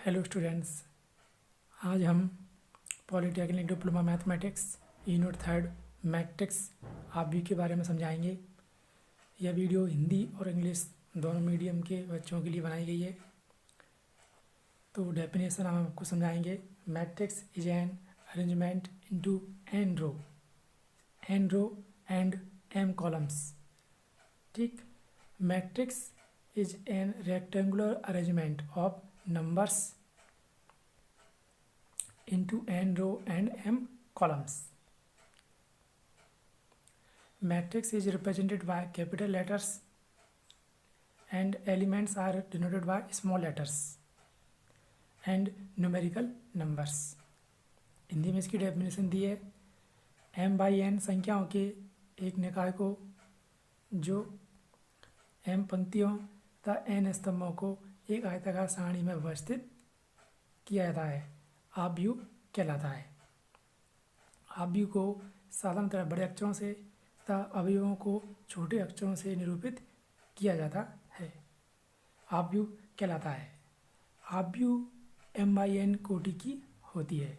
Hello students, आज हम polytechnic diploma mathematics unit 3 matrix आबी के बारे में समझाएंगे। यह वीडियो हिंदी और इंग्लिश दोनों मीडियम के बच्चों के लिए बनाई गई है। तो डेफिनेशन हम आपको समझाएंगे। Matrix is an arrangement into N row and M columns. ठीक, matrix is an rectangular arrangement of numbers into n row and m columns. Matrix is represented by capital letters and elements are denoted by small letters and numerical numbers. Hindi में इसकी definition दी है, m by n संख्याओं के एक निकाय को जो m पंक्तियों तथा n स्तंभों को एक आयताकार सारणी में व्यवस्थित किया जाता है, आव्यूह कहलाता है। आव्यूह को साधारणतः बड़े अक्षरों से तथा अवयवों को छोटे अक्षरों से निरूपित किया जाता है, आव्यूह कहलाता है। आव्यूह m/n कोटि की होती है,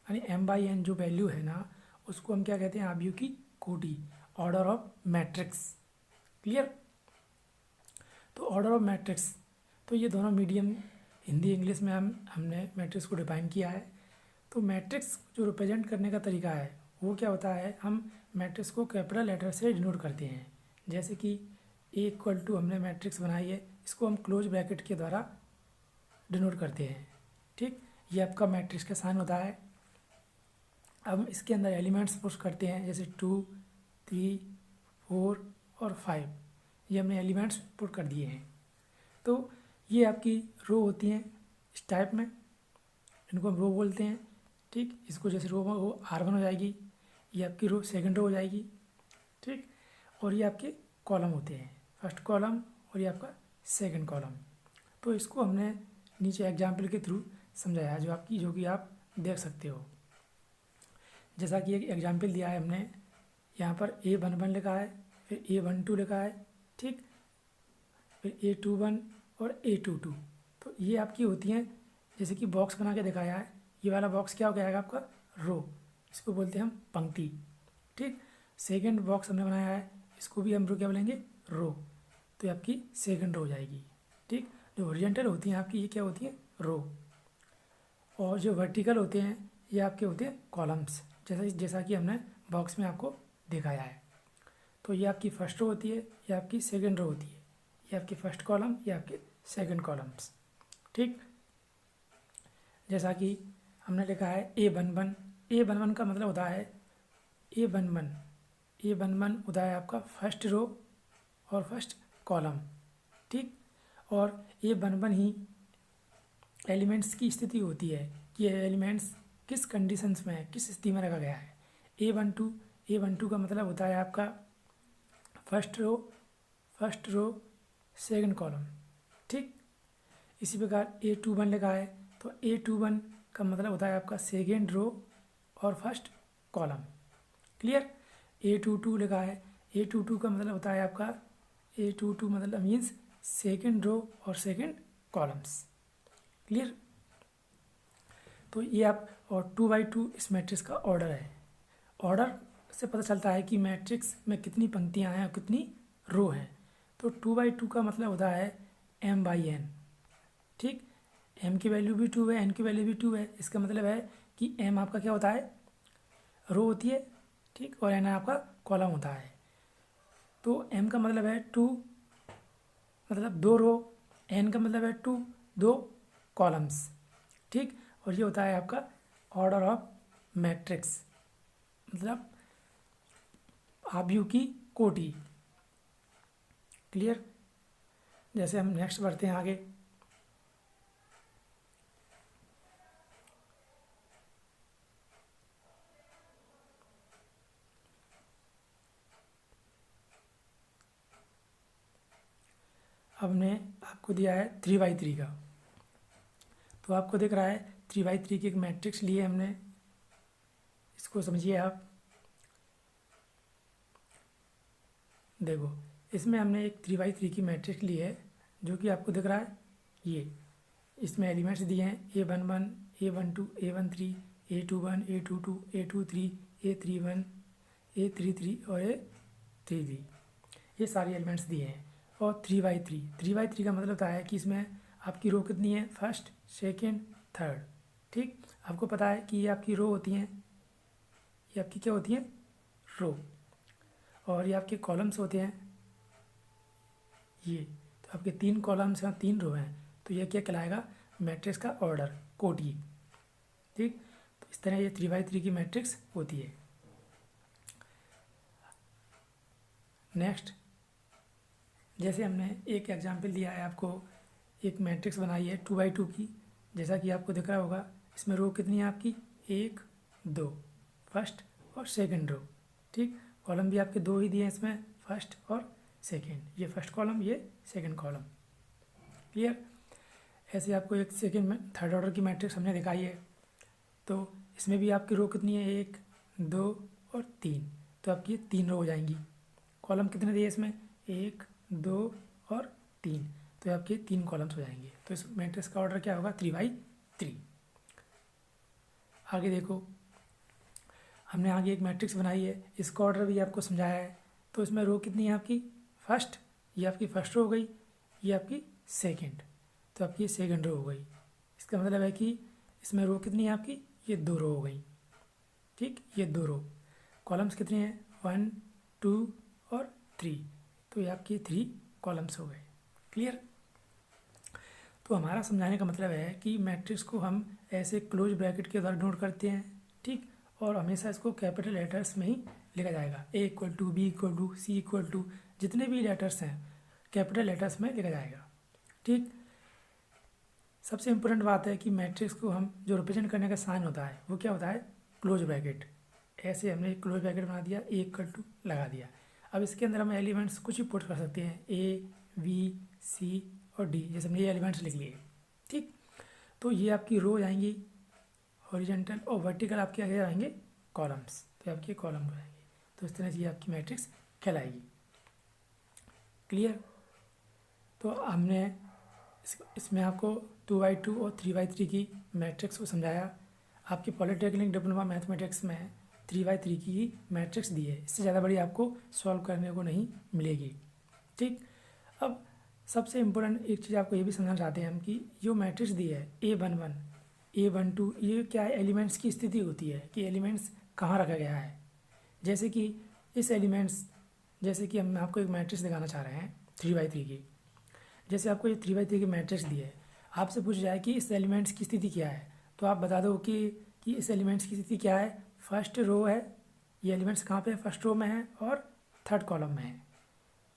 यानी m/n जो वैल्यू है ना, उसको हम क्या कहते हैं? आव्यूह की कोटि, ऑर्डर ऑफ मैट्रिक्स। क्लियर? तो ऑर्डर ऑफ मैट्रिक्स, तो ये दोनों मीडियम हिंदी इंग्लिश में हमने मैट्रिक्स को डिफाइन किया है। तो मैट्रिक्स जो रिप्रेजेंट करने का तरीका है वो क्या होता है? हम मैट्रिक्स को कैपिटल लेटर से डिनोट करते हैं। जैसे कि A=, हमने मैट्रिक्स बनाई है, इसको हम क्लोज ब्रैकेट के द्वारा डिनोट करते हैं। ठीक, ये आपका मैट्रिक्स का साइन होता है। अब इसके अंदर एलिमेंट्स पुश करते हैं, जैसे 2, 3, 4 और 5, ये हमने एलिमेंट्स पुट कर दिए हैं। तो ये आपकी रो होती हैं इस टाइप में, इनको हम रो बोलते हैं। ठीक, इसको जैसे रो R1 हो जाएगी, ये आपकी रो सेकंड रो हो जाएगी। ठीक, और ये आपके कॉलम होते हैं, फर्स्ट कॉलम और ये आपका सेकंड कॉलम। तो इसको हमने नीचे एग्जाम्पल के थ्रू समझाया जो कि आप देख सकते हो। जैसा कि एक एग्जाम्पल दिया है हमने, यहाँ पर A11 लिखा है, फिर A12 लिखा है, ठीक, फिर A21 और A22। तो ये आपकी होती हैं, जैसे कि बॉक्स बना के दिखाया है, ये वाला बॉक्स क्या हो जाएगा? आपका रो, इसको बोलते हैं हम पंक्ति। ठीक, सेकंड बॉक्स हमने बनाया है, इसको भी हम रो क्या बोलेंगे? रो। तो ये आपकी सेकंड रो हो जाएगी। ठीक, जो हॉरिजॉन्टल होती हैं आपकी, ये क्या होती हैं? रो। और जो वर्टिकल होते हैं ये आपके होते हैं कॉलम्स, जैसा कि हमने बॉक्स में आपको दिखाया है। तो ये आपकी फर्स्ट रो होती है, ये आपकी सेकेंड रो होती है, ये आपकी फर्स्ट कॉलम, ये आपके सेकंड कॉलम्स। ठीक, जैसा कि हमने लिखा है A11। A11 का मतलब होता है A11 होता है आपका फर्स्ट रो और फर्स्ट कॉलम। ठीक, और A11 ही एलिमेंट्स की स्थिति होती है कि ये एलिमेंट्स किस कंडीशंस में है, किस स्थिति में रखा गया है। A12 का मतलब होता है आपका फर्स्ट रो सेकंड कॉलम। ठीक, इसी प्रकार A21 लिखा है, तो A21 का मतलब होता है आपका सेकेंड रो और फर्स्ट कॉलम। क्लियर? A22 लिखा है, A22 का मतलब होता है आपका A22 मतलब मीन्स सेकेंड रो और सेकेंड कॉलम्स। क्लियर? तो ये आप, और 2/2 इस मैट्रिक्स का ऑर्डर है। ऑर्डर से पता चलता है कि मैट्रिक्स में कितनी पंक्तियां हैं और कितनी रो हैं। तो 2/2 का मतलब होता है m/n। ठीक, m की वैल्यू भी 2 है, n की वैल्यू भी 2 है। इसका मतलब है कि m आपका क्या होता है? रो होती है, ठीक, और n आपका कॉलम होता है। तो m का मतलब है 2, मतलब 2 रो, n का मतलब है 2 कॉलम्स। ठीक, और ये होता है आपका ऑर्डर ऑफ मैट्रिक्स, मतलब आव्यूह की कोटि। क्लियर? जैसे हम नेक्स्ट बढ़ते हैं आगे। हमने आपको दिया है 3/3 का, तो आपको दिख रहा है 3/3 की एक मैट्रिक्स लिए हमने, इसको समझिए आप। देखो, इसमें हमने एक 3/3 की मैट्रिक्स ली है, जो कि आपको दिख रहा है ये। इसमें एलिमेंट्स दिए हैं A11, A12, A13, A21, A22, A23, A31, A33 और A33, ये सारे एलिमेंट्स दिए हैं। और 3 बाई थ्री का मतलब होता है कि इसमें आपकी रो कितनी है, फर्स्ट, सेकेंड, थर्ड। ठीक, आपको पता है कि ये आपकी रो होती हैं, ये आपकी क्या होती हैं, रो, और ये आपके कॉलम्स होते हैं ये। तो आपके 3 कॉलम्स हैं, 3 रो हैं, तो ये क्या कहलाएगा, मैट्रिक्स का ऑर्डर, कोटि। ठीक, तो इस तरह ये 3 बाई 3 की मैट्रिक्स होती है। नेक्स्ट, जैसे हमने एक एग्जांपल दिया है आपको, एक मैट्रिक्स बनाई है 2 बाई 2 की, जैसा कि आपको दिख रहा होगा। इसमें रो कितनी है आपकी, 1, 2, फर्स्ट और सेकंड रो। ठीक, कॉलम भी आपके 2 ही दिए हैं इसमें, फर्स्ट और सेकंड, ये फर्स्ट कॉलम, ये सेकंड कॉलम। क्लियर। ऐसे आपको एक सेकंड में थर्ड ऑर्डर की मैट्रिक्स हमने दिखाई है, तो इसमें भी आपकी रो कितनी है, 1, 2 और 3, तो आपकी ये 3 रो हो जाएंगी। कॉलम कितने दिए इसमें, 1, 2 और 3, तो आपके 3 कॉलम्स हो जाएंगे। तो इस मैट्रिक्स का ऑर्डर क्या होगा, 3 बाई 3। आगे देखो, हमने आगे एक मैट्रिक्स बनाई है, इसका ऑर्डर भी आपको समझाया है। तो इसमें रो कितनी है आपकी, फर्स्ट, ये आपकी फर्स्ट रो हो गई, ये आपकी सेकंड, तो आपकी ये सेकंड रो हो गई। इसका मतलब है कि इसमें रो कितनी है आपकी, ये 2 रो हो गई। ठीक, ये 2 रो, कॉलम्स कितने हैं, 1, 2 और 3, तो ये आपकी 3 कॉलम्स हो गए। क्लियर। तो हमारा समझाने का मतलब है कि मैट्रिक्स को हम ऐसे क्लोज ब्रैकेट के द्वारा नोट करते हैं। ठीक, और हमेशा इसको कैपिटल लेटर्स में ही लिखा जाएगा, A=, B=, C=, जितने भी लेटर्स हैं कैपिटल लेटर्स में लिखा जाएगा। ठीक, सबसे इम्पोर्टेंट बात है कि मैट्रिक्स को हम जो रिप्रेजेंट करने का साइन होता है वो क्या होता है, क्लोज ब्रैकेट। ऐसे हमने एक क्लोज ब्रैकेट बना दिया, A= लगा दिया। अब इसके अंदर हम एलिमेंट्स कुछ भी पुट कर सकते हैं, A, B, C और D, जैसे हमने ये एलिमेंट्स लिख लिए। ठीक, तो ये आपकी रो जाएंगी हॉरिजॉन्टल, और वर्टिकल आपके आगे आएंगे कॉलम्स, तो आपके कॉलम हो जाएंगे। तो इस तरह से ये आपकी मैट्रिक्स कहलाएगी। क्लियर। तो हमने इसमें आपको 2 बाई 2 और 3 बाई 3 की मैट्रिक्स को समझाया। आपकी पॉलिटेक्निक डिप्लोमा मैथमेटिक्स में 3 बाई 3 की मैट्रिक्स दी है, इससे ज़्यादा बड़ी आपको सॉल्व करने को नहीं मिलेगी। ठीक, अब सबसे इम्पोर्टेंट एक चीज़ आपको ये भी समझना चाहते हैं हम कि जो मैट्रिक्स दी है A11, A12, ये क्या है, एलिमेंट्स की स्थिति होती है कि एलिमेंट्स कहाँ रखा गया है। जैसे कि इस एलिमेंट्स, जैसे कि हम आपको एक मैट्रिक्स दिखाना चाह रहे हैं 3 बाई 3 की। जैसे आपको ये 3 बाई 3 की मैट्रिक्स दी है, आपसे पूछा जाए कि इस एलिमेंट्स की स्थिति क्या है, तो आप बता दो कि इस एलिमेंट्स की स्थिति क्या है, फर्स्ट रो है, ये एलिमेंट्स कहाँ पे है, फर्स्ट रो में है और थर्ड कॉलम में है।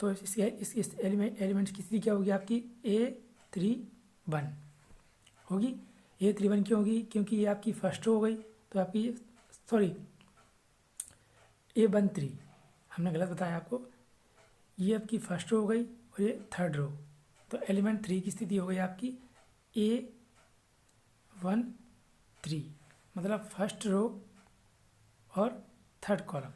तो इस एलिमेंट्स की स्थिति क्या होगी आपकी, A31 होगी। A31 क्यों होगी, क्योंकि ये आपकी फर्स्ट रो हो गई, तो आपकी सॉरी A13, हमने गलत बताया आपको, ये आपकी फर्स्ट रो हो गई और ये थर्ड रो, तो एलिमेंट 3 की स्थिति हो गई आपकी A13, मतलब फर्स्ट रो और थर्ड कॉलम।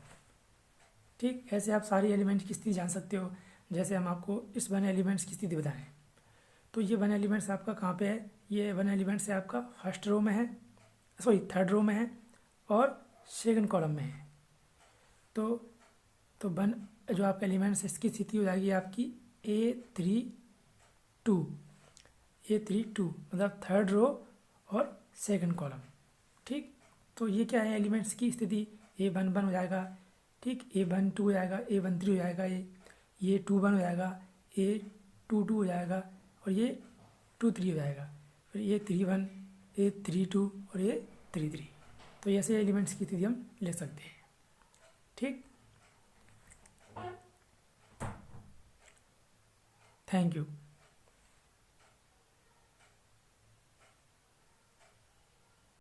ठीक, ऐसे आप सारी एलिमेंट्स की स्थिति जान सकते हो। जैसे हम आपको इस 1 एलिमेंट्स की स्थिति बताएं, तो ये 1 एलिमेंट्स आपका कहाँ पे है, ये 1 एलिमेंट्स है आपका फर्स्ट रो में है, सॉरी थर्ड रो में है और सेकंड कॉलम में है। तो 1 जो आपका एलिमेंट्स है इसकी स्थिति हो जाएगी आपकी A32, मतलब थर्ड रो और सेकंड कॉलम। ठीक, तो ये क्या है, एलिमेंट्स की स्थिति A11 हो जाएगा। ठीक, A12 हो जाएगा, A13 हो जाएगा, ये 21 हो जाएगा, A22 हो जाएगा और ये 23 हो जाएगा, फिर ये 31, A32 और ये 33। तो ऐसे एलिमेंट्स की स्थिति हम लिख सकते हैं। ठीक, थैंक यू।